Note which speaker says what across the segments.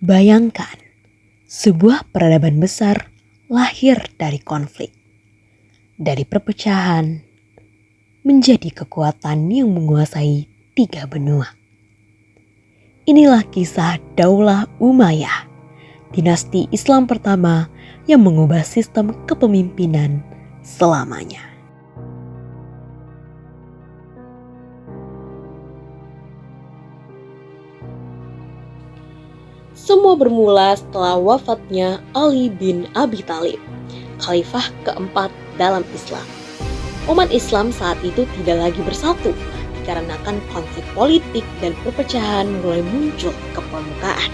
Speaker 1: Bayangkan, sebuah peradaban besar lahir dari konflik, dari perpecahan, menjadi kekuatan yang menguasai 3 benua. Inilah kisah Daulah Umayyah, dinasti Islam pertama yang mengubah sistem kepemimpinan selamanya. Semua bermula setelah wafatnya Ali bin Abi Thalib, khalifah keempat dalam Islam. Umat Islam saat itu tidak lagi bersatu dikarenakan konflik politik dan perpecahan mulai muncul ke permukaan.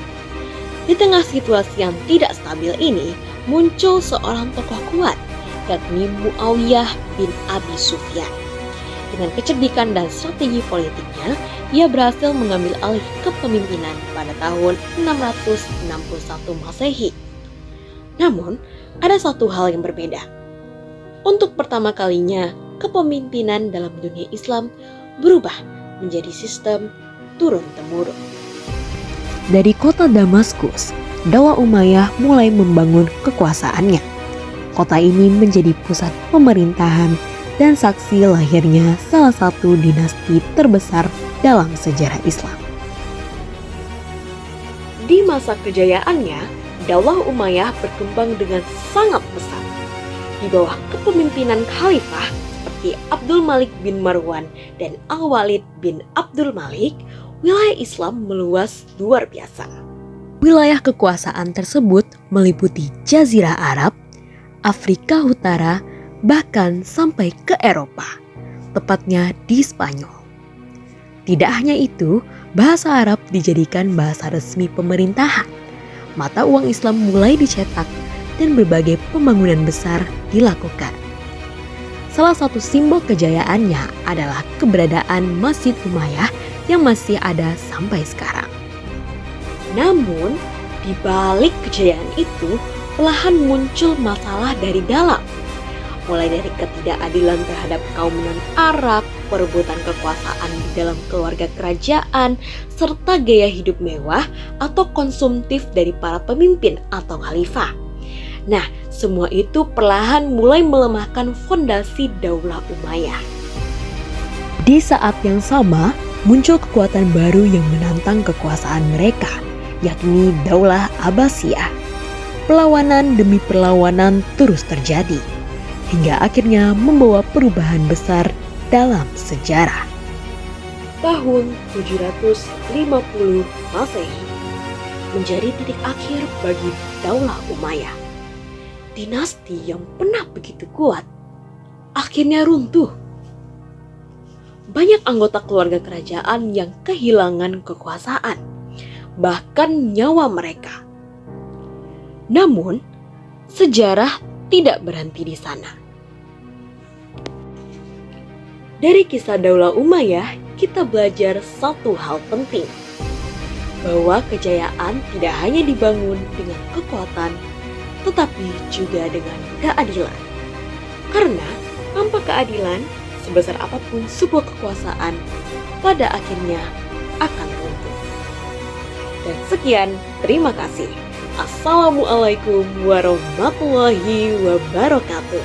Speaker 1: Di tengah situasi yang tidak stabil ini, muncul seorang tokoh kuat, yakni Muawiyah bin Abi Sufyan. Dengan kecerdikan dan strategi politiknya, ia berhasil mengambil alih kepemimpinan pada tahun 661 Masehi. Namun, ada satu hal yang berbeda. Untuk pertama kalinya, kepemimpinan dalam dunia Islam berubah menjadi sistem turun-temurun. Dari kota Damaskus, Daulah Umayyah mulai membangun kekuasaannya. Kota ini menjadi pusat pemerintahan dan saksi lahirnya salah satu dinasti terbesar dalam sejarah Islam. Di masa kejayaannya, Daulah Umayyah berkembang dengan sangat pesat. Di bawah kepemimpinan khalifah seperti Abdul Malik bin Marwan dan Al-Walid bin Abdul Malik, wilayah Islam meluas luar biasa. Wilayah kekuasaan tersebut meliputi Jazirah Arab, Afrika Utara, bahkan sampai ke Eropa, tepatnya di Spanyol. Tidak hanya itu, bahasa Arab dijadikan bahasa resmi pemerintahan. Mata uang Islam mulai dicetak dan berbagai pembangunan besar dilakukan. Salah satu simbol kejayaannya adalah keberadaan Masjid Umayyah yang masih ada sampai sekarang. Namun, di balik kejayaan itu, perlahan muncul masalah dari dalam. Mulai dari ketidakadilan terhadap kaum non-Arab, perebutan kekuasaan di dalam keluarga kerajaan, serta gaya hidup mewah atau konsumtif dari para pemimpin atau khalifah. Nah, semua itu perlahan mulai melemahkan fondasi Daulah Umayyah. Di saat yang sama, muncul kekuatan baru yang menantang kekuasaan mereka, yakni Daulah Abbasiyah. Perlawanan demi perlawanan terus terjadi, hingga akhirnya membawa perubahan besar dalam sejarah. Tahun 750 Masehi menjadi titik akhir bagi Daulah Umayyah. Dinasti yang pernah begitu kuat akhirnya runtuh. Banyak anggota keluarga kerajaan yang kehilangan kekuasaan, bahkan nyawa mereka. Namun, sejarah tidak berhenti di sana. Dari kisah Daulah Umayyah, kita belajar satu hal penting, bahwa kejayaan tidak hanya dibangun dengan kekuatan, tetapi juga dengan keadilan. Karena tanpa keadilan, sebesar apapun sebuah kekuasaan, pada akhirnya akan runtuh. Dan sekian, terima kasih. Assalamualaikum warahmatullahi wabarakatuh.